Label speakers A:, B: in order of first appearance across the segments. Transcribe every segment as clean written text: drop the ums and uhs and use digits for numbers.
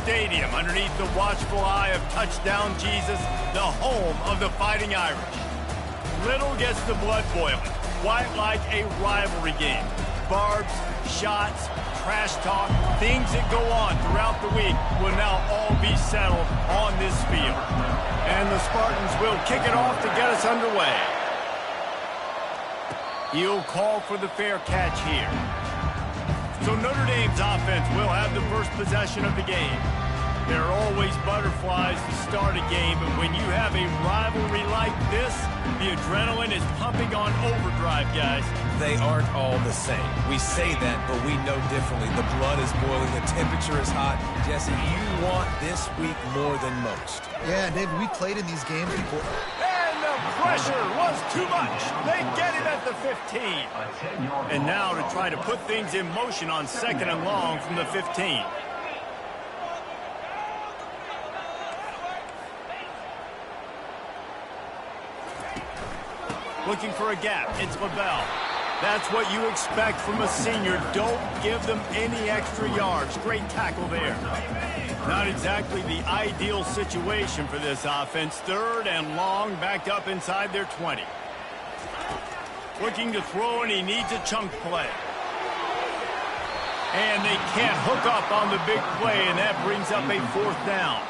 A: Stadium underneath the watchful eye of Touchdown Jesus, the home of the Fighting Irish. Little gets the blood boiling, quite like a rivalry game. Barbs, shots, trash talk, things that go on throughout the week will now all be settled on this field. And the Spartans will kick it off to get us underway. He'll call for the fair catch here. So Notre Dame's offense will have the first possession of the game. There are always butterflies to start a game, and when you have a rivalry like this, the adrenaline is pumping on overdrive, guys.
B: They aren't all the same. We say that, but we know differently. The blood is boiling, the temperature is hot. Jesse, you want this week more than most.
C: Yeah, David, we played in these games before.
A: And the pressure was too much. They get it at the 15. And now to try to put things in motion on 2nd and long from the 15. Looking for a gap. It's LaBelle. That's what you expect from a senior. Don't give them any extra yards. Great tackle there. Not exactly the ideal situation for this offense. 3rd and long, backed up inside their 20. Looking to throw, and he needs a chunk play. And they can't hook up on the big play, and that brings up a 4th down.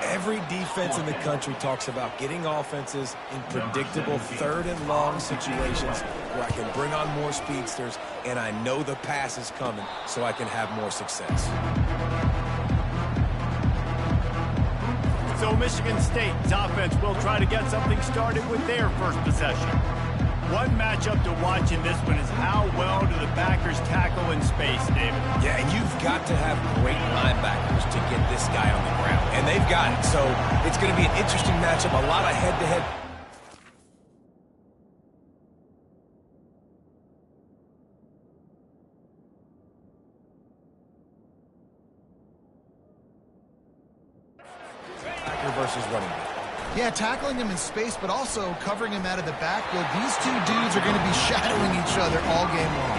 B: Every defense in the country talks about getting offenses in predictable 3rd and long situations where I can bring on more speedsters and I know the pass is coming so I can have more success.
A: So Michigan State's offense will try to get something started with their first possession. One matchup to watch in this one is how well do the backers tackle in space, David?
B: Yeah, and you've got to have great linebackers to get this guy on the ground. And they've got it, so it's going to be an interesting matchup, a lot of head-to-head. Backer versus running back.
C: Yeah, tackling him in space, but also covering him out of the backfield. These two dudes are going to be shadowing each other all game long.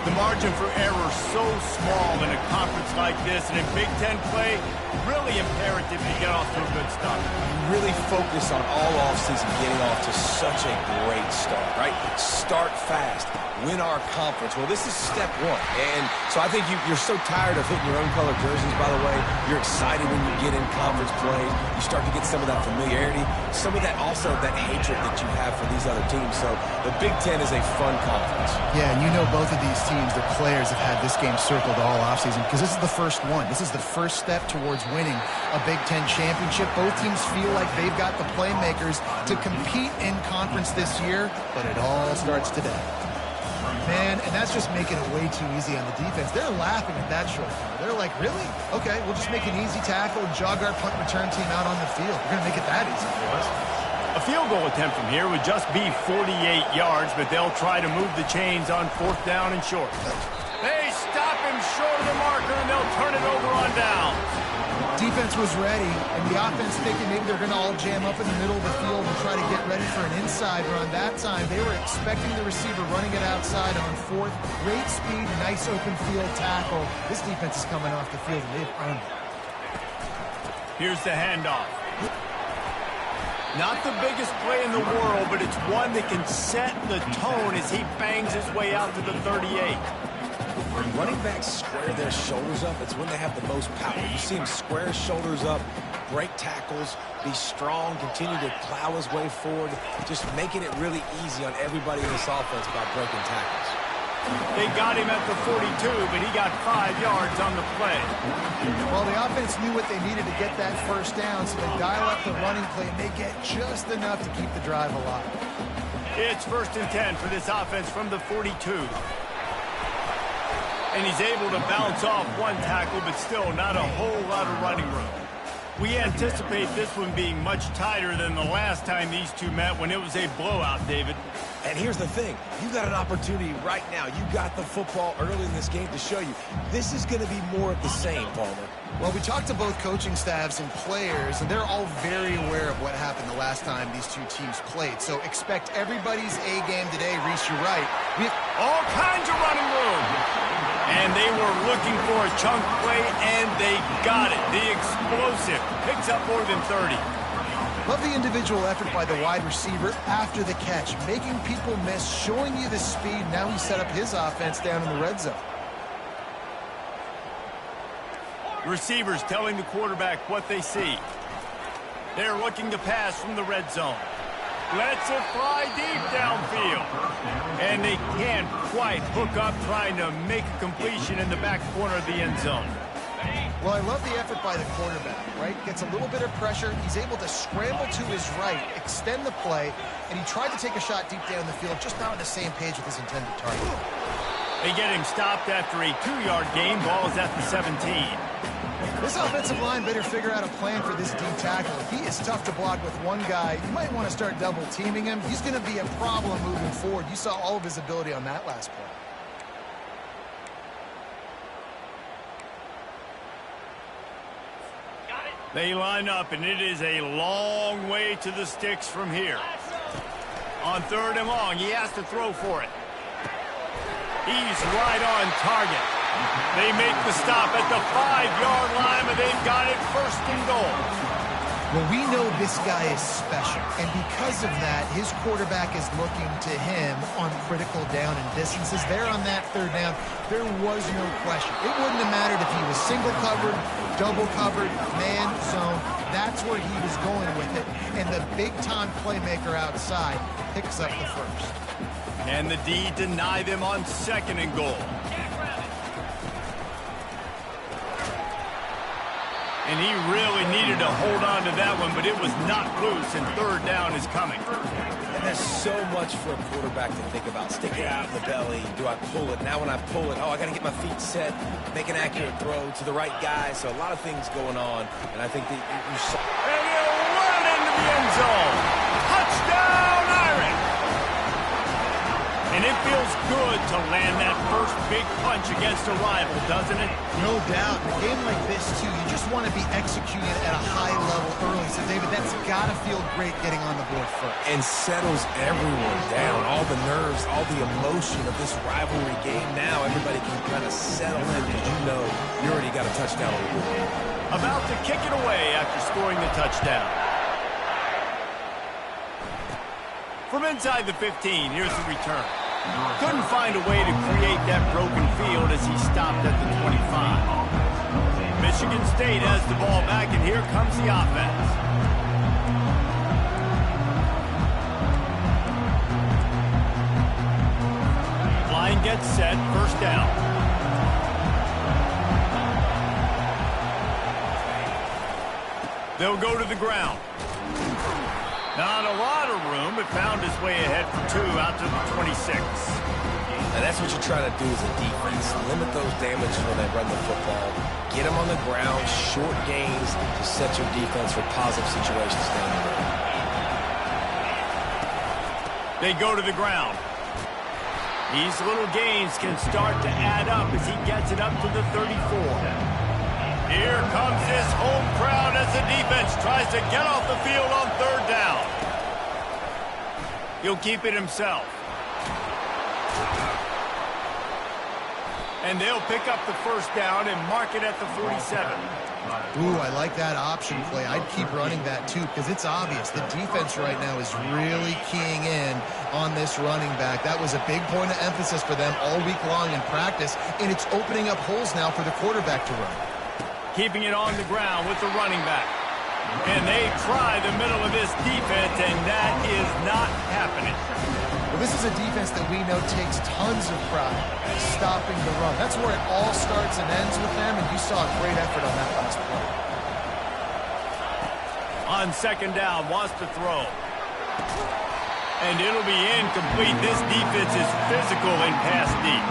A: The margin for error so small in a conference like this, and in Big Ten play, really imperative to get off to a good start.
B: Really focus on all offseason getting off to such a great start, right? Start fast. Win our conference. Well, this is step 1. And so I think you're so tired of hitting your own color jerseys, by the way. You're excited when you get in conference play. You start to get some of that familiarity, some of that also that hatred that you have for these other teams. So the Big Ten is a fun conference.
C: Yeah, and you know both of these teams, the players have had this game circled all offseason because this is the first one. This is the first step towards winning a Big Ten championship. Both teams feel like they've got the playmakers to compete in conference this year, but it all starts today. Man, and that's just making it way too easy on the defense. They're laughing at that short count. They're like, really? Okay, we'll just make an easy tackle and jog our punt return team out on the field. We're going to make it that easy for us.
A: A field goal attempt from here would just be 48 yards, but they'll try to move the chains on 4th down and short. They stop him short of the marker, and they'll turn it over on down.
C: Defense was ready, and the offense thinking maybe they're going to all jam up in the middle of the field and try to get ready for an inside run. That time, they were expecting the receiver running it outside on 4th. Great speed, nice open field tackle. This defense is coming off the field, and they've earned it.
A: Here's the handoff. Not the biggest play in the world, but it's one that can set the tone as he bangs his way out to the 38.
B: When running backs square their shoulders up, it's when they have the most power. You see him square his shoulders up, break tackles, be strong, continue to plow his way forward, just making it really easy on everybody in this offense by breaking tackles.
A: They got him at the 42, but he got 5 yards on the play.
C: Well, the offense knew what they needed to get that first down, so they dial up the running play, and they get just enough to keep the drive alive.
A: It's 1st and 10 for this offense from the 42. And he's able to bounce off one tackle, but still not a whole lot of running room. We anticipate this one being much tighter than the last time these two met when it was a blowout, David.
B: And here's the thing. You got an opportunity right now. You got the football early in this game to show you. This is going to be more of the same, Palmer.
C: Well, we talked to both coaching staffs and players, and they're all very aware of what happened the last time these two teams played. So expect everybody's A game today. Reese, you're right. We have
A: all kinds of running room. And they were looking for a chunk play, and they got it. The explosive picks up more than 30.
C: Love the individual effort by the wide receiver after the catch, making people miss, showing you the speed. Now he set up his offense down in the red zone.
A: Receivers telling the quarterback what they see. They're looking to pass from the red zone. Lets it fly deep downfield. And they can't quite hook up trying to make a completion in the back corner of the end zone.
C: Well, I love the effort by the quarterback, right? Gets a little bit of pressure. He's able to scramble to his right, extend the play, and he tried to take a shot deep down the field, just not on the same page with his intended target.
A: They get him stopped after a 2-yard gain. Ball is at the 17.
C: This offensive line better figure out a plan for this D tackle. He is tough to block with one guy. You might want to start double teaming him. He's going to be a problem moving forward. You saw all of his ability on that last play.
A: They line up, and it is a long way to the sticks from here. On 3rd and long, he has to throw for it. He's right on target. They make the stop at the 5-yard line, and they've got it 1st and goal.
C: Well, we know this guy is special, and because of that, his quarterback is looking to him on critical down and distances. There on that 3rd down, there was no question. It wouldn't have mattered if he was single covered, double covered, man, zone. That's where he was going with it, and the big-time playmaker outside picks up the 1st.
A: And the D deny them on 2nd and goal. And he really needed to hold on to that one, but it was not loose, and 3rd down is coming.
B: And there's so much for a quarterback to think about. Stick it out in the belly. Do I pull it? Now when I pull it, I got to get my feet set, make an accurate throw to the right guy. So a lot of things going on, and I think that you saw.
A: And he'll run into the end zone. Touchdown, Irish! And it feels good to land that first big punch against a rival, doesn't it?
C: No doubt. In a game like this, too, you just want to be executed at a high level early. So, David, that's got to feel great getting on the board first.
B: And settles everyone down. All the nerves, all the emotion of this rivalry game. Now everybody can kind of settle in because you know you already got a touchdown on the board.
A: About to kick it away after scoring the touchdown. From inside the 15, here's the return. Couldn't find a way to create that broken field as he stopped at the 25. Michigan State has the ball back, and here comes the offense. Line gets set, 1st down. They'll go to the ground. Not a lot of room, but found his way ahead for 2 out to the 26.
B: And that's what you try to do as a defense. Limit those damages when they run the football. Get them on the ground, short gains to set your defense for positive situations down the road.
A: They go to the ground. These little gains can start to add up as he gets it up to the 34. Here comes his home crowd as the defense tries to get off the field on 3rd down. He'll keep it himself. And they'll pick up the 1st down and mark it at the 47.
C: Ooh, I like that option play. I'd keep running that, too, because it's obvious. The defense right now is really keying in on this running back. That was a big point of emphasis for them all week long in practice, and it's opening up holes now for the quarterback to run.
A: Keeping it on the ground with the running back. And they try the middle of this defense, and that is not happening.
C: Well, this is a defense that we know takes tons of pride stopping the run. That's where it all starts and ends with them, and you saw a great effort on that last play.
A: On 2nd down, wants to throw. And it'll be incomplete. This defense is physical in pass deep.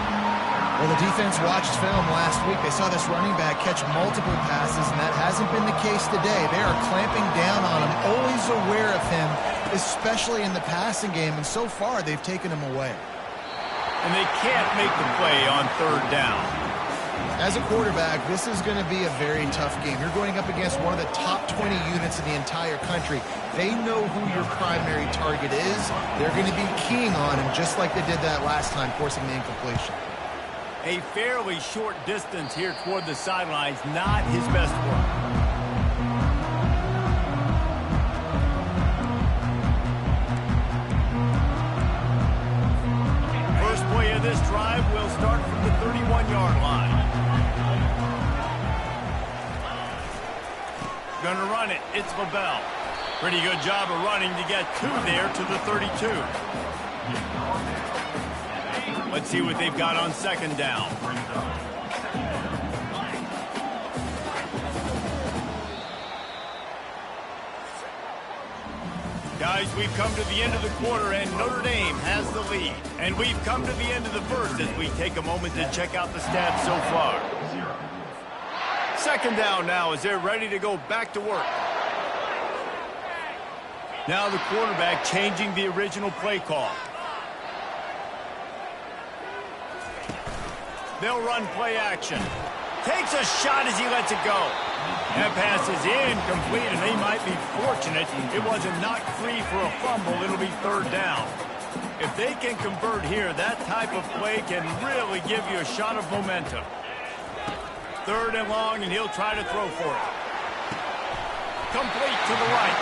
C: Well, the defense watched film last week. They saw this running back catch multiple passes, and that hasn't been the case today. They are clamping down on him, always aware of him, especially in the passing game, and so far they've taken him away.
A: And they can't make the play on 3rd down.
C: As a quarterback, this is going to be a very tough game. You're going up against one of the top 20 units in the entire country. They know who your primary target is. They're going to be keying on him just like they did that last time, forcing the incompletion.
A: A fairly short distance here toward the sidelines, not his best work. First play of this drive will start from the 31-yard line. Gonna run it. It's LaBelle. Pretty good job of running to get two there to the 32. Let's see what they've got on second down. Guys, we've come to the end of the quarter, and Notre Dame has the lead. And we've come to the end of the first as we take a moment to check out the stats so far. Second down now as they're ready to go back to work. Now the quarterback changing the original play call. They'll run play action. Takes a shot as he lets it go. That pass is incomplete, and they might be fortunate it wasn't knocked free for a fumble. It'll be third down. If they can convert here, that type of play can really give you a shot of momentum. Third and long, and he'll try to throw for it. Complete to the right.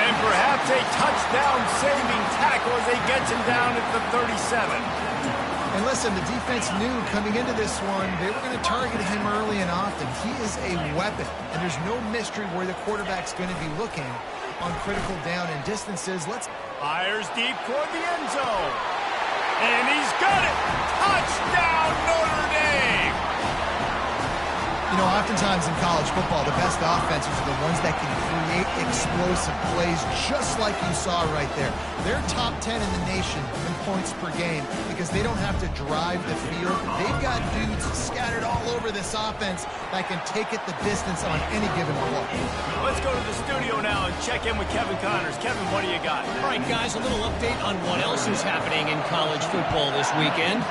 A: And perhaps a touchdown-saving tackle as they get him down at the 37.
C: And listen, the defense knew coming into this one, they were going to target him early and often. He is a weapon, and there's no mystery where the quarterback's going to be looking on critical down and distances.
A: Fires deep toward the end zone. And he's got it. Touchdown, Notre Dame.
C: You know, oftentimes in college football, the best offenses are the ones that can create explosive plays, just like you saw right there. They're top 10 in the nation in points per game because they don't have to drive the field. They've got dudes scattered all over this offense that can take it the distance on any given play.
A: Let's go to the studio now and check in with Kevin Connors. Kevin, what do you got?
D: All right, guys, a little update on what else is happening in college football this weekend.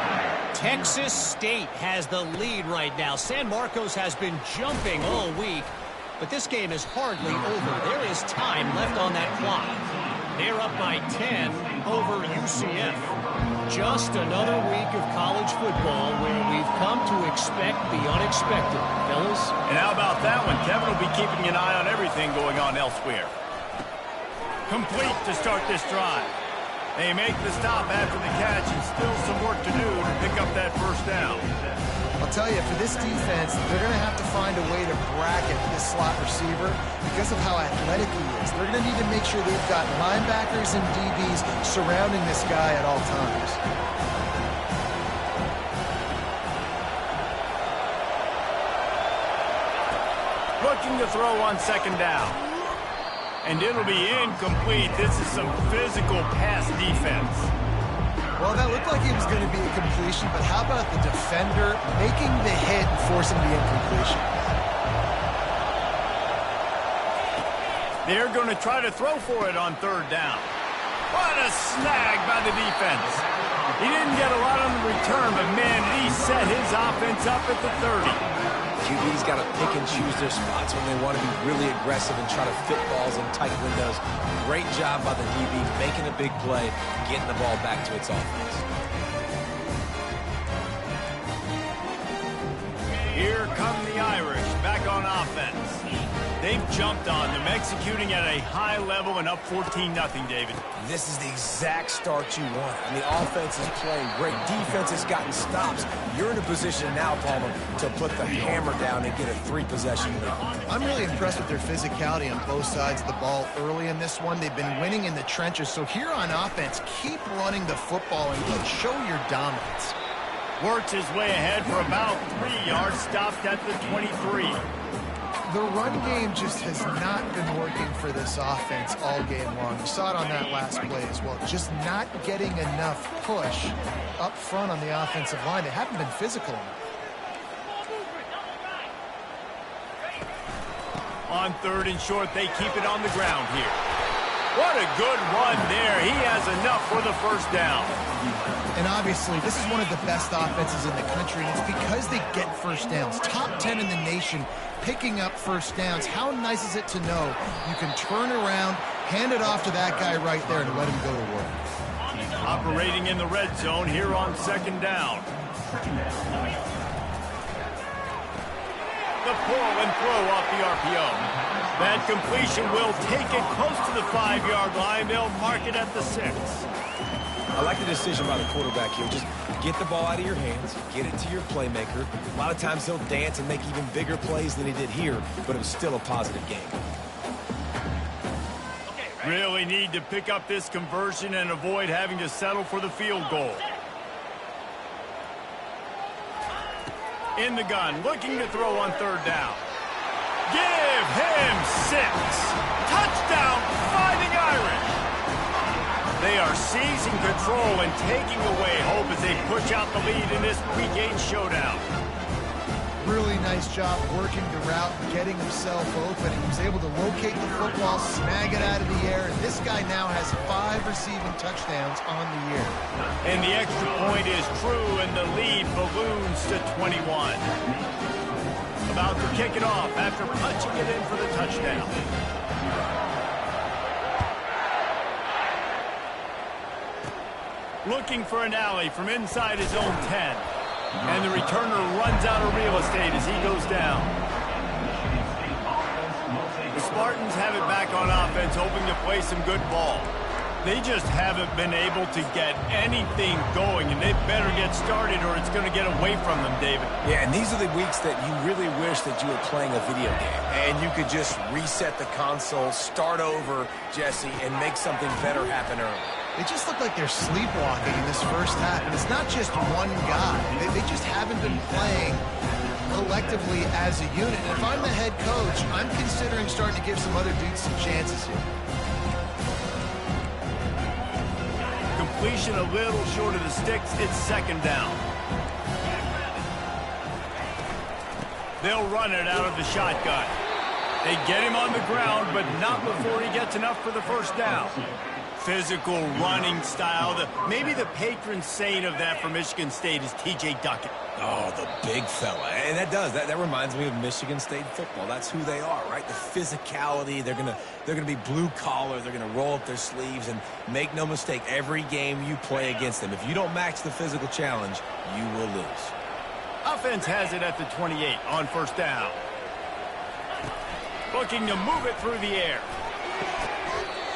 D: Texas State has the lead right now. San Marcos has been jumping all week, but this game is hardly over. There is time left on that clock. They're up by 10 over UCF. Just another week of college football where we've come to expect the unexpected, fellas.
A: And how about that one? Kevin will be keeping an eye on everything going on elsewhere. Complete to start this drive. They make the stop after the catch, and still some work to do to pick up that first down.
C: I'll tell you, for this defense, they're going to have to find a way to bracket this slot receiver because of how athletic he is. They're going to need to make sure they've got linebackers and DBs surrounding this guy at all times.
A: Looking to throw on second down. And it'll be incomplete. This is some physical pass defense.
C: Well, that looked like it was going to be a completion, but how about the defender making the hit and forcing the incompletion?
A: They're going to try to throw for it on third down. What a snag by the defense. He didn't get a lot on the return, but man, he set his offense up at the 30.
B: QB's got to pick and choose their spots when they want to be really aggressive and try to fit balls in tight windows. Great job by the DB making a big play, getting the ball back to its offense.
A: Here come the Irish back on offense. They've jumped on them, executing at a high level and up 14-0, David.
B: This is the exact start you want. I mean, offense is playing great. Defense has gotten stops. You're in a position now, Palmer, to put the hammer down and get a 3-possession lead.
C: I'm really impressed with their physicality on both sides of the ball early in this one. They've been winning in the trenches. So here on offense, keep running the football and show your dominance.
A: Works his way ahead for about 3 yards, stopped at the 23.
C: The run game just has not been working for this offense all game long. You saw it on that last play as well. Just not getting enough push up front on the offensive line. They haven't been physical enough.
A: On third and short, they keep it on the ground here. What a good run there. He has enough for the first down.
C: And obviously, this is one of the best offenses in the country, and it's because they get first downs. Top 10 in the nation picking up first downs. How nice is it to know you can turn around, hand it off to that guy right there, and let him go to work.
A: Operating in the red zone here on second down. The pull and throw off the RPO. That completion will take it close to the 5-yard line. They'll mark it at the 6.
B: I like the decision by the quarterback here. Just get the ball out of your hands, get it to your playmaker. A lot of times he'll dance and make even bigger plays than he did here, but it was still a positive game.
A: Really need to pick up this conversion and avoid having to settle for the field goal. In the gun, looking to throw on 3rd down. Give him 6. Touchdown, Fighting Irish. They are seizing control and taking away hope as they push out the lead in this Week 8 showdown.
C: Really nice job working the route, getting himself open. He was able to locate the football, snag it out of the air, and this guy now has 5 receiving touchdowns on the year.
A: And the extra point is true, and the lead balloons to 21. About to kick it off after punching it in for the touchdown. Looking for an alley from inside his own 10. And the returner runs out of real estate as he goes down. The Spartans have it back on offense, hoping to play some good ball. They just haven't been able to get anything going, and they better get started or it's going to get away from them, David.
B: Yeah, and these are the weeks that you really wish that you were playing a video game, and you could just reset the console, start over, Jesse, and make something better happen early.
C: They just look like they're sleepwalking in this first half, and it's not just one guy. They just haven't been playing collectively as a unit. And if I'm the head coach, I'm considering starting to give some other dudes some chances here.
A: Completion a little short of the sticks. It's 2nd down. They'll run it out of the shotgun. They get him on the ground, but not before he gets enough for the 1st down. Physical running style. Maybe the patron saint of that for Michigan State is T.J. Duckett.
B: Oh, the big fella. And that reminds me of Michigan State football. That's who they are, right? The physicality. They're gonna be blue collar. They're gonna roll up their sleeves, and make no mistake, every game you play against them, if you don't match the physical challenge, you will lose.
A: Offense has it at the 28 on 1st down. Looking to move it through the air.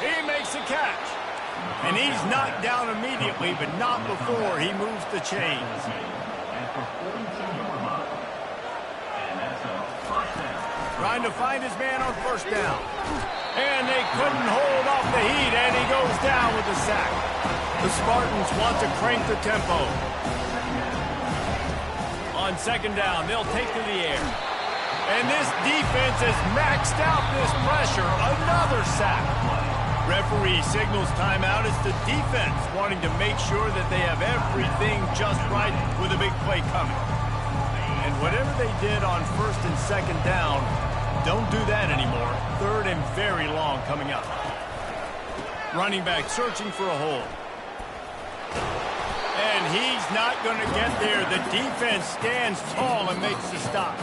A: He makes a catch. And he's knocked down immediately, but not before he moves the chains. Trying to find his man on 1st down. And they couldn't hold off the heat, and he goes down with the sack. The Spartans want to crank the tempo. On 2nd down, they'll take to the air. And this defense has maxed out this pressure. Another sack. Referee signals timeout. It's the defense wanting to make sure that they have everything just right with a big play coming. And whatever they did on 1st and 2nd down, don't do that anymore. 3rd and very long coming up. Running back searching for a hole. And he's not going to get there. The defense stands tall and makes the stop.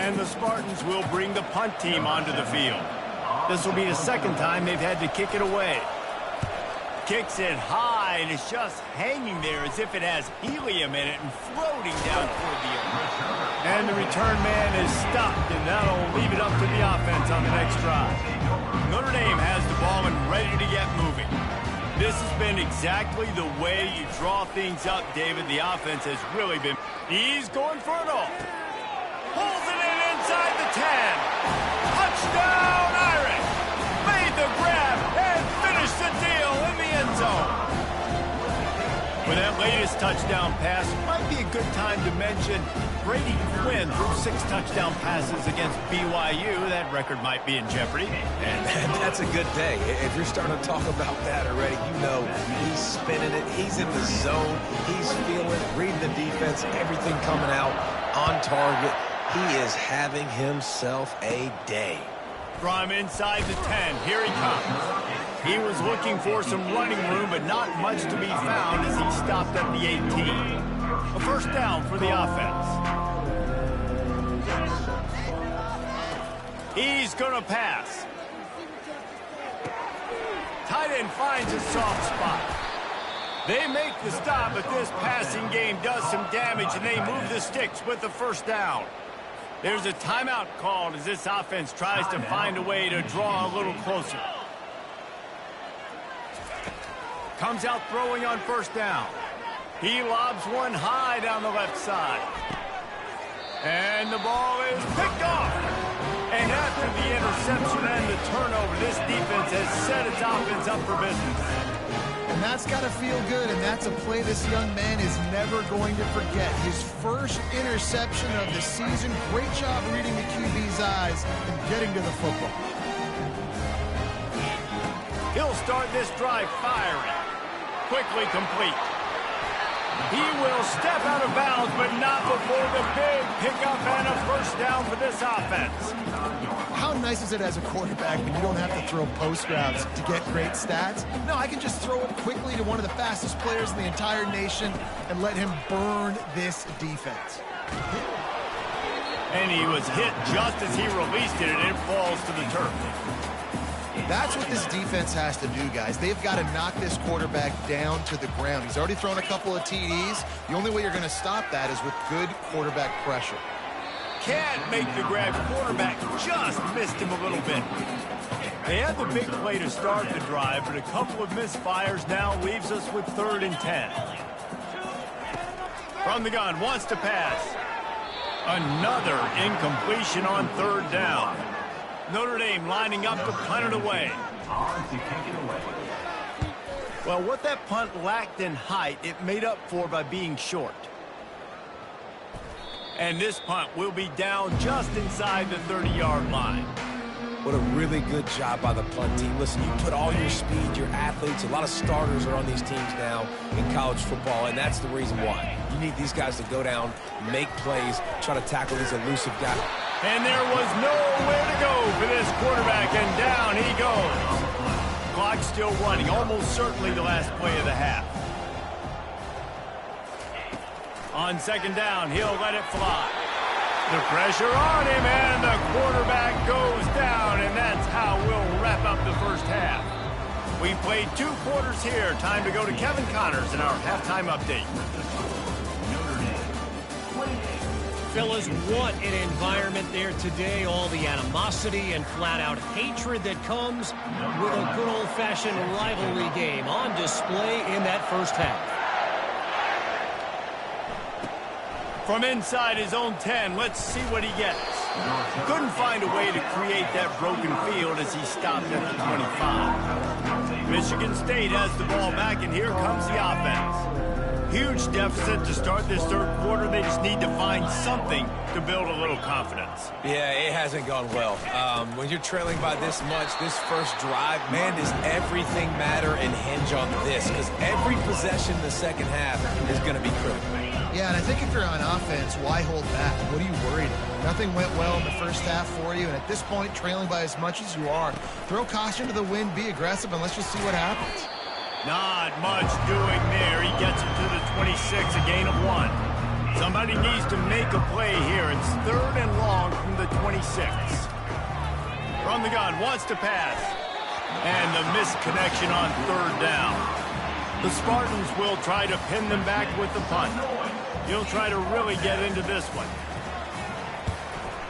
A: And the Spartans will bring the punt team onto the field. This will be the 2nd time they've had to kick it away. Kicks it high, and it's just hanging there as if it has helium in it and floating down toward the earth. And the return man is stopped, and that'll leave it up to the offense on the next drive. Notre Dame has the ball and ready to get moving. This has been exactly the way you draw things up, David. The offense has really been... He's going for it all. Pulls it in inside the 10. Touchdown, Irish. Made the grab and finished the deal in the end zone. With that latest touchdown pass, might be a good time to mention Brady Quinn threw 6 touchdown passes against BYU. That record might be in jeopardy.
B: And that's a good day. If you're starting to talk about that already, you know he's spinning it. He's in the zone. He's feeling it, reading the defense, everything coming out on target. He is having himself a day.
A: From inside the 10, here he comes. He was looking for some running room, but not much to be found as he stopped at the 18. A 1st down for the offense. He's going to pass. tight end finds a soft spot. They make the stop, but this passing game does some damage, and they move the sticks with the first down. There's a timeout called as this offense tries to find a way to draw a little closer. Comes out throwing on first down. He lobs one high down the left side. And the ball is picked off. And after the interception and the turnover, this defense has set its offense up for business.
C: And that's got to feel good, and that's a play this young man is never going to forget. His first interception of the season. Great job reading the QB's eyes and getting to the football.
A: He'll start this drive firing. Quickly complete. He will step out of bounds, but not before the big pickup and a first down for this offense.
C: How nice is it as a quarterback when you don't have to throw post routes to get great stats? No, I can just throw it quickly to one of the fastest players in the entire nation and let him burn this defense.
A: And he was hit just as he released it, and it falls to the turf.
C: That's what this defense has to do, guys. They've got to knock this quarterback down to the ground. He's already thrown a couple of TDs. The only way you're going to stop that is with good quarterback pressure.
A: Can't make the grab. Quarterback just missed him a little bit. They had the big play to start the drive, but a couple of misfires now leaves us with 3rd and 10. From the gun, wants to pass. Another incompletion on 3rd down. Notre Dame lining up to punt it away. Well, what that punt lacked in height, it made up for by being short. And this punt will be down just inside the 30-yard line.
B: What a really good job by the punt team. Listen, you put all your speed, your athletes, a lot of starters are on these teams now in college football, and that's the reason why. You need these guys to go down, make plays, try to tackle these elusive guys.
A: And there was nowhere to go for this quarterback, and down he goes. Clock still running, almost certainly the last play of the half. On 2nd down, he'll let it fly. The pressure on him, and the quarterback goes down, and that's how we'll wrap up the first half. We played 2 quarters here. Time to go to Kevin Connors in our halftime update.
D: Fellas, what an environment there today. All the animosity and flat-out hatred that comes with a good old-fashioned rivalry game on display in that first half.
A: From inside his own 10, let's see what he gets. Couldn't find a way to create that broken field as he stopped at the 25. Michigan State has the ball back, and here comes the offense. Huge deficit to start this 3rd quarter. They just need to find something to build a little confidence.
B: Yeah, it hasn't gone well. When you're trailing by this much, this first drive, man, does everything matter and hinge on this? Because every possession in the second half is going to be critical.
C: Yeah, and I think if you're on offense, why hold back? What are you worried about? Nothing went well in the first half for you, and at this point, trailing by as much as you are, throw caution to the wind, be aggressive, and let's just see what happens.
A: Not much doing there. He gets it to the 26, a gain of 1. Somebody needs to make a play here. It's 3rd and long from the 26. From the gun, wants to pass. And the misconnection on 3rd down. The Spartans will try to pin them back with the punt. He'll try to really get into this one.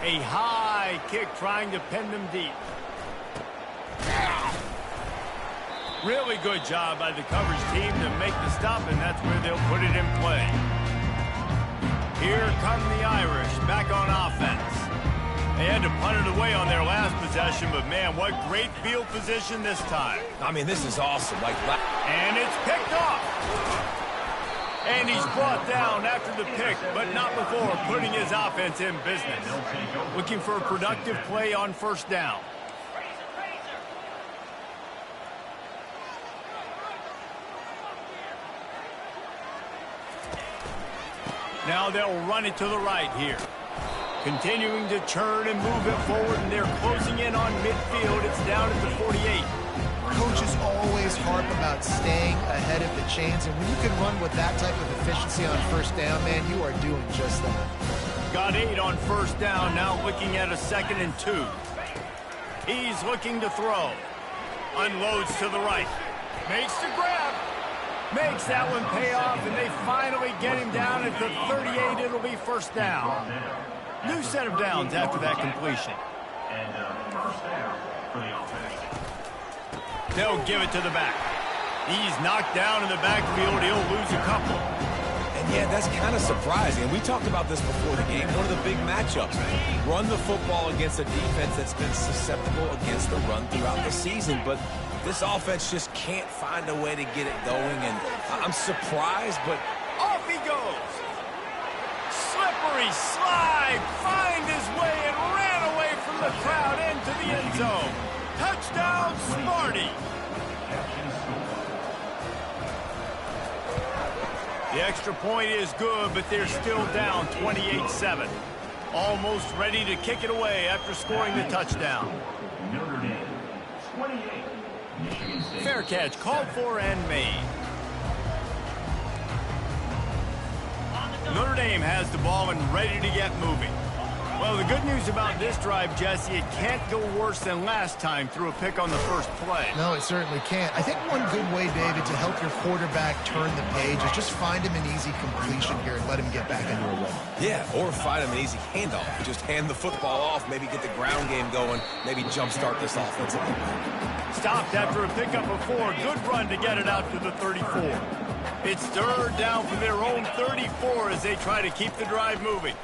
A: A high kick trying to pin them deep. Really good job by the coverage team to make the stop, and that's where they'll put it in play. Here come the Irish back on offense. They had to punt it away on their last possession, but man, what great field position this time.
B: I mean, this is awesome.
A: And it's picked off. And he's brought down after the pick, but not before putting his offense in business. Looking for a productive play on 1st down. Now they'll run it to the right here. Continuing to churn and move it forward, and they're closing in on midfield. It's down at the 48.
C: Coaches always harp about staying ahead of the chains, and when you can run with that type of efficiency on 1st down, man, you are doing just that.
A: Got 8 on 1st down, now looking at a 2nd and 2. He's looking to throw. Unloads to the right. Makes the grab. Makes that one pay off, and they finally get him down at the 38. It'll be first down. New set of downs after that completion. They'll give it to the back. He's knocked down in the backfield. He'll lose a couple.
B: And yeah, that's kind of surprising. And we talked about this before the game. One of the big matchups. Run the football against a defense that's been susceptible against the run throughout the season. But this offense just can't find a way to get it going. And I'm surprised, but
A: off he goes. Slippery slide. Find his way and ran away from the crowd into the end zone. Touchdown, Smarty. The extra point is good, but they're still down 28-7. Almost ready to kick it away after scoring the touchdown. Fair catch called for and made. Notre Dame has the ball and ready to get moving. Well, the good news about this drive, Jesse, it can't go worse than last time through a pick on the first play.
C: No, it certainly can't. I think one good way, David, to help your quarterback turn the page is just find him an easy completion here and let him get back into a rhythm.
B: Yeah, or find him an easy handoff. Just hand the football off, maybe get the ground game going, maybe jumpstart this offense a little bit.
A: Stopped after a pickup of 4. Good run to get it out to the 34. It's third down from their own 34 as they try to keep the drive moving.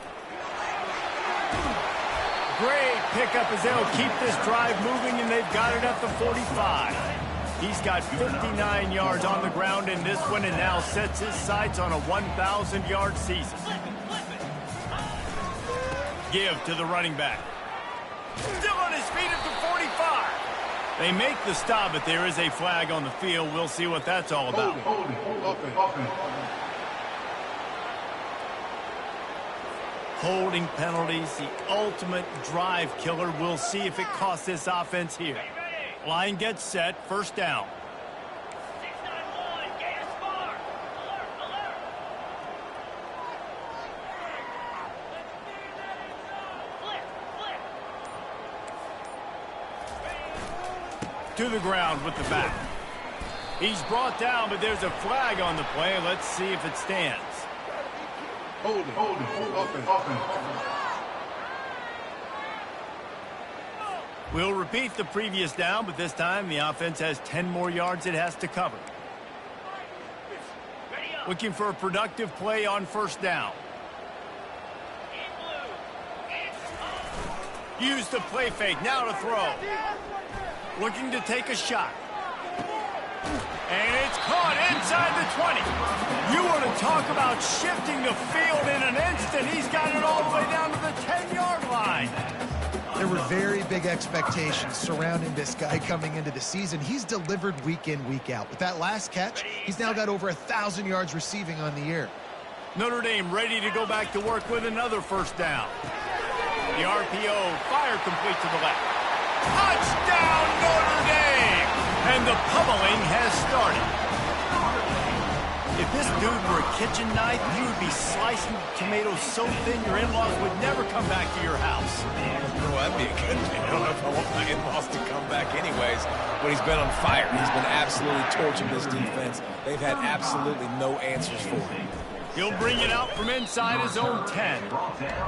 A: Great pickup as they'll keep this drive moving, and they've got it at the 45. He's got 59 yards on the ground in this one and now sets his sights on a 1,000-yard season. Give to the running back. Still on his feet at the 45. They make the stop, but there is a flag on the field. We'll see what that's all about. Holding penalties, the ultimate drive killer. We'll see if it costs this offense here. Line gets set, first down.
E: 691, gain a score. Alert.
A: To the ground with the back. He's brought down, but there's a flag on the play. Let's see if it stands. We'll repeat the previous down, but this time the offense has 10 more yards it has to cover. Looking for a productive play on first down. Use the play fake, now to throw. Looking to take a shot. And it's caught inside the 20. You want to talk about shifting the field in an instant. He's got it all the way down to the 10-yard line.
C: There were very big expectations surrounding this guy coming into the season. He's delivered week in, week out. With that last catch, he's now got over 1,000 yards receiving on the year.
A: Notre Dame ready to go back to work with another first down. The RPO, fire complete to the left. Touchdown, Notre Dame! And the pummeling has started. If this dude were a kitchen knife, you would be slicing tomatoes so thin your in-laws would never come back to your house.
B: Well, that'd be a good thing. I don't know if I want my in-laws to come back anyways, but he's been on fire. He's been absolutely torching this defense. They've had absolutely no answers for him.
A: He'll bring it out from inside his own 10,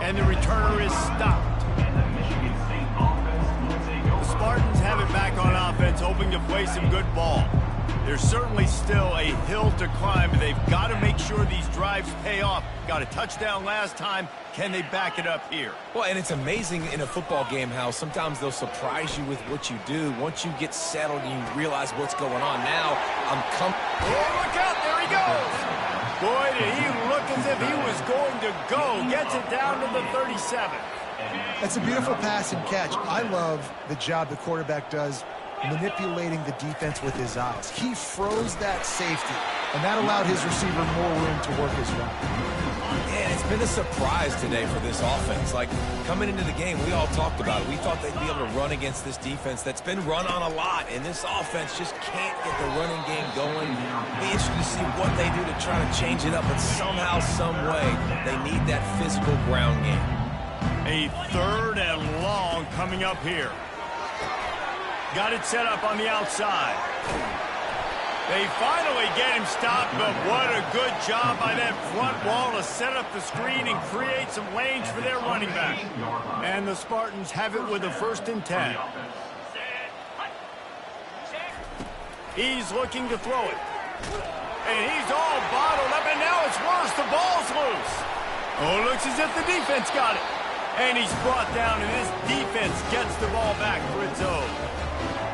A: and the returner is stopped. The Spartans have it back on offense, hoping to play some good ball. There's certainly still a hill to climb, but they've got to make sure these drives pay off. Got a touchdown last time. Can they back it up here?
B: Well, and it's amazing in a football game how sometimes they'll surprise you with what you do. Once you get settled and you realize what's going on, now I'm coming.
A: Oh, look out. There he goes. Boy, did he look as if he was going to go. Gets it down to the 37.
C: That's a beautiful pass and catch. I love the job the quarterback does manipulating the defense with his eyes. He froze that safety, and that allowed his receiver more room to work his route.
B: Yeah, it's been a surprise today for this offense. Like, coming into the game, we all talked about it. We thought they'd be able to run against this defense that's been run on a lot, and this offense just can't get the running game going. Be interested to see what they do to try to change it up, but somehow, some way, they need that physical ground game.
A: A third and long coming up here. Got it set up on the outside. They finally get him stopped, but what a good job by that front wall to set up the screen and create some lanes for their running back. And the Spartans have it with a 1st and 10. He's looking to throw it. And he's all bottled up, and now it's worse. The ball's loose. Oh, it looks as if the defense got it. And he's brought down, and this defense gets the ball back for its own.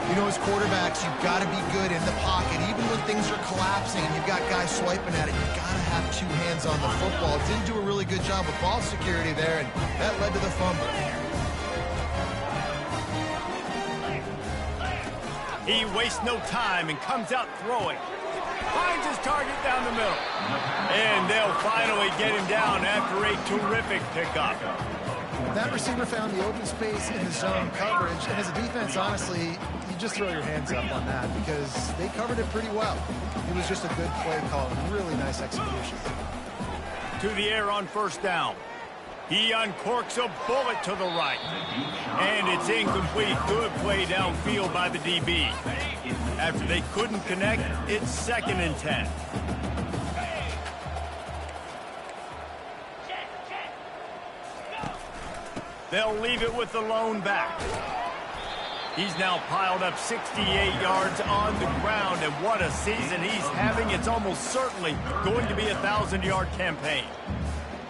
C: You know, as quarterbacks, you've got to be good in the pocket. Even when things are collapsing and you've got guys swiping at it, you've got to have 2 hands on the football. Didn't do a really good job with ball security there, and that led to the fumble.
A: He wastes no time and comes out throwing. Finds his target down the middle. And they'll finally get him down after a terrific pickup.
C: That receiver found the open space in the zone coverage, and as a defense, honestly, you just throw your hands up on that because they covered it pretty well. It was just a good play call and really nice execution.
A: To the air on 1st down. He uncorks a bullet to the right. And it's incomplete. Good play downfield by the DB. After they couldn't connect, it's 2nd and 10. They'll leave it with the lone back. He's now piled up 68 yards on the ground, and what a season he's having. It's almost certainly going to be a 1,000-yard campaign.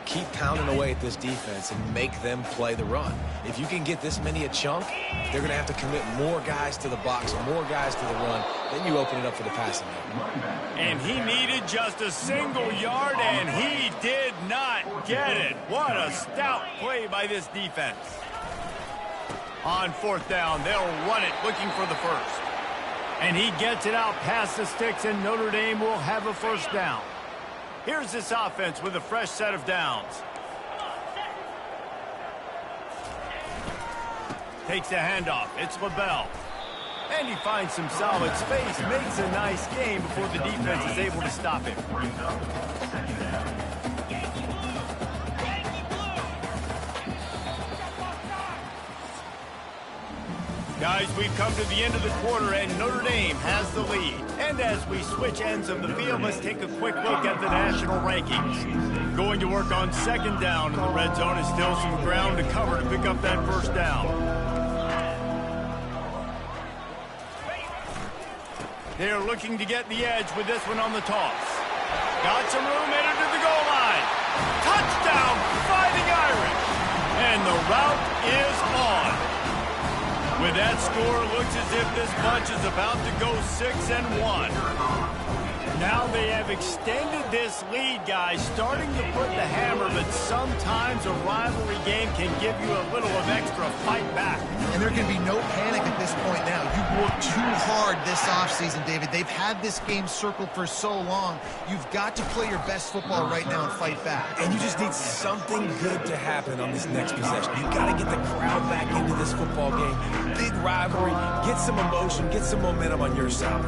B: Keep pounding away at this defense and make them play the run. If you can get this many a chunk, they're going to have to commit more guys to the box, more guys to the run. Then you open it up for the passing game.
A: And he needed just a single yard, and he did not get it. What a stout play by this defense. On 4th down, they'll run it, looking for the 1st. And he gets it out past the sticks, and Notre Dame will have a 1st down. Here's this offense with a fresh set of downs. Takes a handoff. It's LaBelle. And he finds some solid space. Makes a nice game before the defense is able to stop him. Guys, we've come to the end of the quarter, and Notre Dame has the lead. And as we switch ends of the field, let's take a quick look at the national rankings. Going to work on 2nd down in the red zone is still some ground to cover to pick up that 1st down. They're looking to get the edge with this one on the toss. Got some room, headed to the goal line. Touchdown, Fighting Irish! And the route is on. With that score, it looks as if this bunch is about to go 6-1. Now they have extended this lead, guys, starting to put the hammer, but sometimes a rivalry game can give you a little of extra fight back.
C: And there can be no panic at this point now. You've worked too hard this offseason, David. They've had this game circled for so long. You've got to play your best football right now and fight back.
B: And you just need something good to happen on this next possession. You got to get the crowd back into this football game. Big rivalry. Get some emotion. Get some momentum on your side.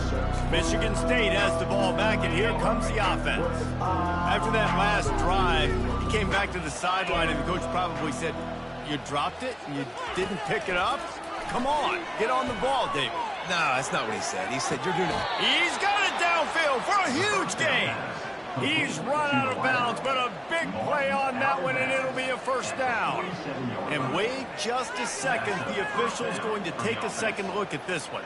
A: Michigan State has the ball back, and here comes the offense. After that last drive, he came back to the sideline, and the coach probably said, "You dropped it and you didn't pick it up? Come on, get on the ball, David."
B: No, that's not what he said. He said, "You're doing it."
A: He's got it downfield for a huge gain. He's run out of bounds, but a big play on that one, and it'll be a 1st down. And wait just a second. The official's going to take a second look at this one.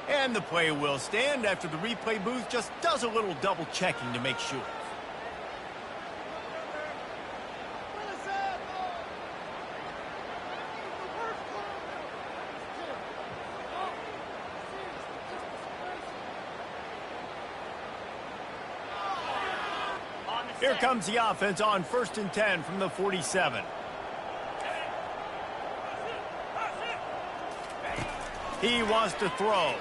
A: And the play will stand after the replay booth just does a little double checking to make sure. Here comes the offense on 1st and 10 from the 47. He wants to throw.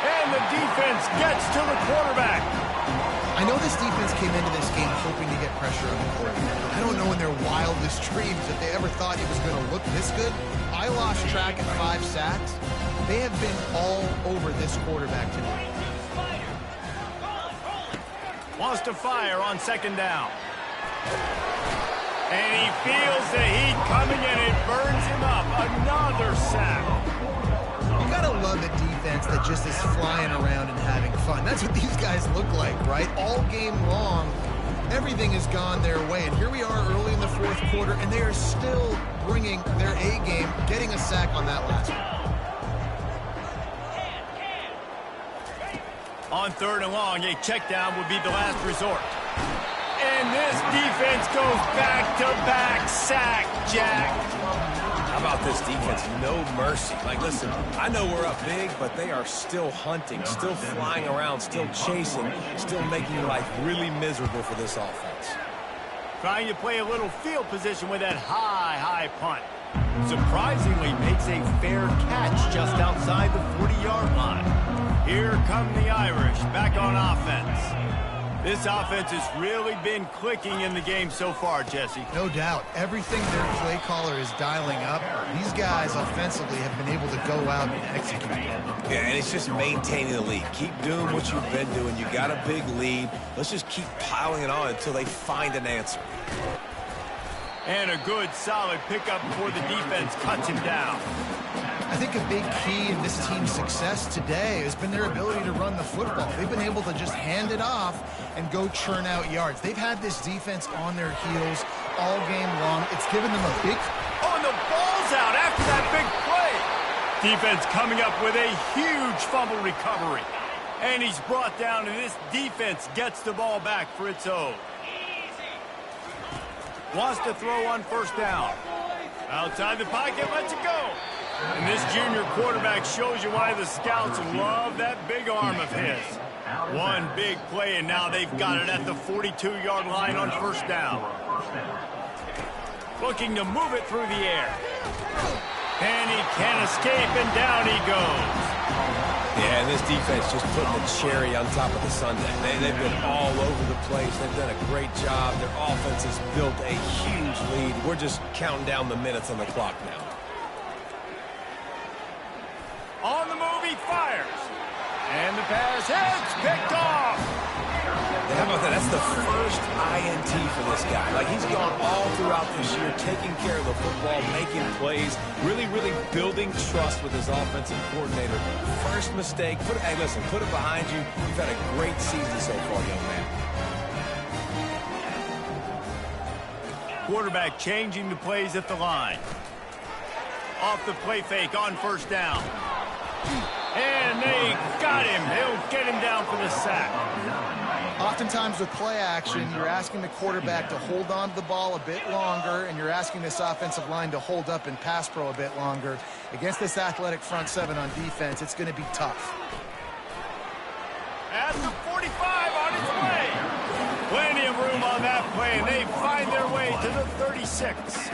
A: And the defense gets to the quarterback.
C: I know this defense came into this game hoping to get pressure on the quarterback. I don't know in their wildest dreams if they ever thought he was going to look this good. I lost track at 5 sacks. They have been all over this quarterback tonight.
A: Wants to fire on 2nd down. And he feels the heat coming, and it burns him up. Another sack.
C: You gotta love a defense that just is flying around and having fun. That's what these guys look like, right? All game long, everything has gone their way. And here we are early in the fourth quarter, and they are still bringing their A game, getting a sack on that last one.
A: On 3rd and long, a check down would be the last resort. And this defense goes back-to-back sack, Jack.
B: How about this defense? No mercy. Like, listen, I know we're up big, but they are still hunting, still flying around, still chasing, still making life really miserable for this offense.
A: Trying to play a little field position with that high punt. Surprisingly makes a fair catch just outside the 40-yard line. Here come the Irish back on offense. This offense has really been clicking in the game so far, Jesse.
C: No doubt. Everything their play caller is dialing up, these guys offensively have been able to go out and execute.
B: Yeah, and it's just maintaining the lead. Keep doing what you've been doing. You got a big lead. Let's just keep piling it on until they find an answer.
A: And a good, solid pickup before the defense cuts him down.
C: I think a big key in this team's success today has been their ability to run the football. They've been able to just hand it off and go churn out yards. They've had this defense on their heels all game long. It's given them a big...
A: Oh, and the ball's out after that big play. Defense coming up with a huge fumble recovery. And he's brought down, and this defense gets the ball back for its own. Wants to throw on 1st down. Outside the pocket, lets it go. And this junior quarterback shows you why the scouts love that big arm of his. One big play, and now they've got it at the 42-yard line on 1st down. Looking to move it through the air. And he can't escape, and down he goes.
B: Yeah, and this defense just putting the cherry on top of the sundae. They've been all over the place. They've done a great job. Their offense has built a huge lead. We're just counting down the minutes on the clock now.
A: On the move, he fires. And the pass hits, picked off.
B: And how about that? That's the first INT for this guy. Like, he's gone all throughout this year, taking care of the football, making plays, really building trust with his offensive coordinator. First mistake, hey, listen, put it behind you. You've had a great season so far, young man.
A: Quarterback changing the plays at the line. Off the play fake on 1st down. And they got him. They'll get him down for the sack.
C: Oftentimes with play action, you're asking the quarterback to hold on to the ball a bit longer, and you're asking this offensive line to hold up and pass pro a bit longer. Against this athletic front seven on defense, it's going to be tough.
A: At the 45 on its way. Plenty of room on that play, and they find their way to the 36.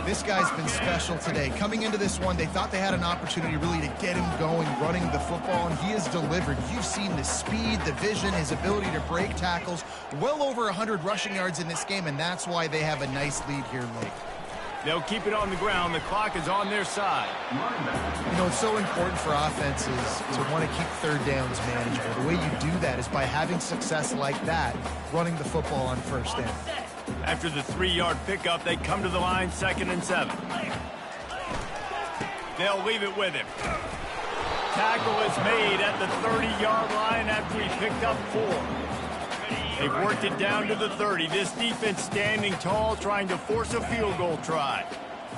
C: This guy's been special today. Coming into this one, they thought they had an opportunity really to get him going, running the football, and he has delivered. You've seen the speed, the vision, his ability to break tackles. Well over 100 rushing yards in this game, and that's why they have a nice lead here late.
A: They'll keep it on the ground. The clock is on their side.
C: You know, it's so important for offenses to want to keep 3rd downs manageable. The way you do that is by having success like that, running the football on 1st down.
A: After the 3-yard pickup, they come to the line 2nd and 7. They'll leave it with him. Tackle is made at the 30-yard line after he picked up 4. They've worked it down to the 30. This defense standing tall, trying to force a field goal try.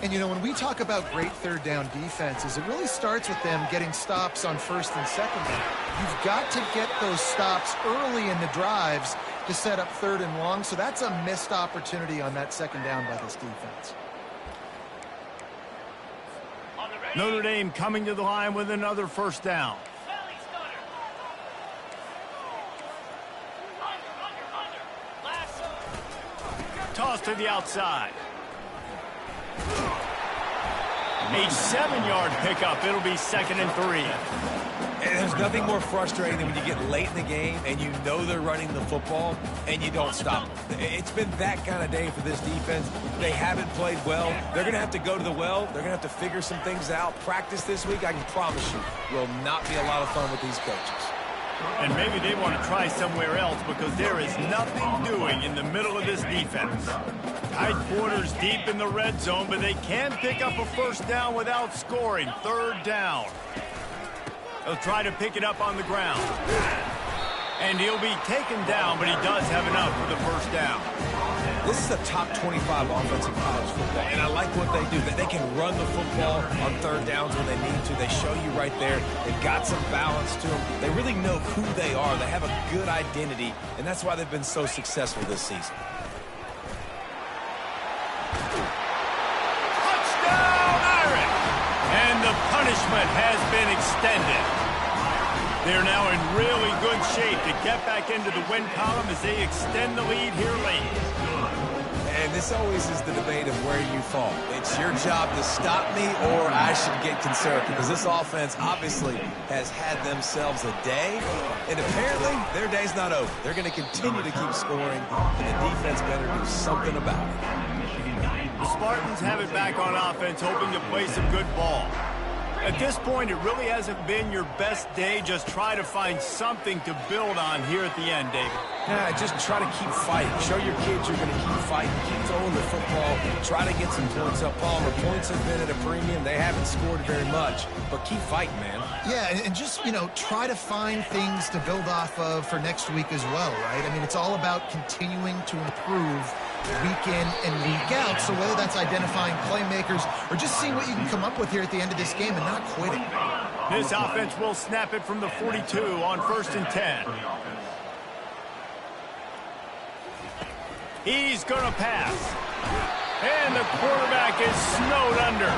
C: And, you know, when we talk about great 3rd down defenses, it really starts with them getting stops on 1st and 2nd down. You've got to get those stops early in the drives to set up 3rd and long, so that's a missed opportunity on that 2nd down by this defense.
A: Notre Dame coming to the line with another 1st down. Toss to the outside. A 7-yard pickup. It'll be 2nd and 3.
B: And there's nothing more frustrating than when you get late in the game and you know they're running the football and you don't stop them. It's been that kind of day for this defense. They haven't played well. They're going to have to go to the well. They're going to have to figure some things out. Practice this week, I can promise you, will not be a lot of fun with these coaches.
A: And maybe they want to try somewhere else because there is nothing doing in the middle of this defense. Tight quarters deep in the red zone, but they can pick up a first down without scoring. Third down. They'll try to pick it up on the ground. And he'll be taken down, but he does have enough for the first down.
B: This is a top 25 offense in college football, and I like what they do. They can run the football on third downs when they need to. They show you right there. They've got some balance to them. They really know who they are. They have a good identity, and that's why they've been so successful this season.
A: Touchdown, Irish! And the punishment has been extended. They're now in really good shape to get back into the win column as they extend the lead here late.
B: And this always is the debate of where you fall. It's your job to stop me or I should get concerned, because this offense obviously has had themselves a day, and apparently their day's not over. They're going to continue to keep scoring, and the defense better do something about it.
A: The Spartans have it back on offense, hoping to play some good ball. At this point, it really hasn't been your best day. Just try to find something to build on here at the end, David.
B: Yeah, just try to keep fighting. Show your kids you're going to keep fighting. Keep throwing the football. Try to get some points up. Palmer, points have been at a premium. They haven't scored very much, but keep fighting, man.
C: Yeah, and just, try to find things to build off of for next week as well, right? I mean, it's all about continuing to improve week in and week out. So whether that's identifying playmakers or just seeing what you can come up with here at the end of this game and not quitting.
A: This offense will snap it from the 42 on 1st and 10. He's going to pass. And the quarterback is snowed under.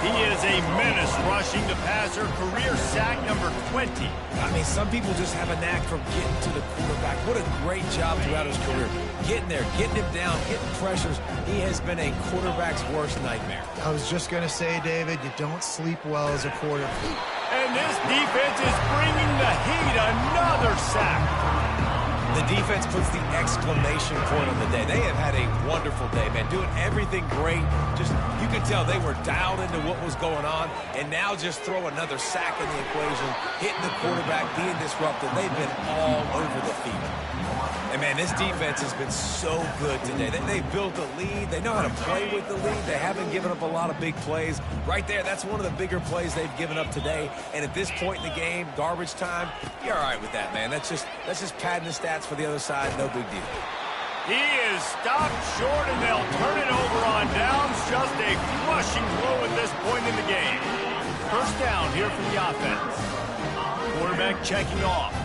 A: He is a menace rushing the passer. Career sack number 20.
B: I mean, some people just have a knack for getting to the quarterback. What a great job throughout his career. Getting there, getting him down, getting pressures. He has been a quarterback's worst nightmare.
C: I was just going to say, David, you don't sleep well as a quarterback.
A: And this defense is bringing the heat. Another sack.
B: The defense puts the exclamation point on the day. They have had a wonderful day, man. Doing everything great. Just, you could tell they were dialed into what was going on. And now just throw another sack in the equation. Hitting the quarterback, being disruptive. They've been all over the field. And, man, this defense has been so good today. They've built a lead. They know how to play with the lead. They haven't given up a lot of big plays. Right there, that's one of the bigger plays they've given up today. And at this point in the game, garbage time, you're all right with that, man. That's just padding the stats for the other side. No big deal.
A: He is stopped short, and they'll turn it over on downs. Just a crushing blow at this point in the game. First down here for the offense. Quarterback checking off.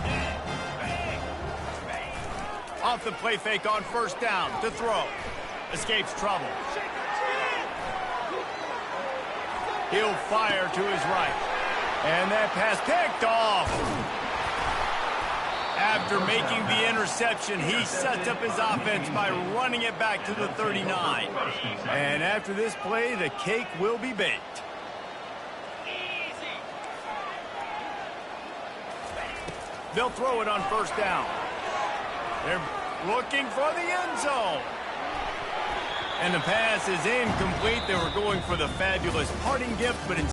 A: Off the play fake on first down to throw. Escapes trouble. He'll fire to his right. And that pass picked off. After making the interception, he sets up his offense by running it back to the 39. And after this play, the cake will be baked. They'll throw it on first down. They're looking for the end zone. And the pass is incomplete. They were going for the fabulous parting gift, but instead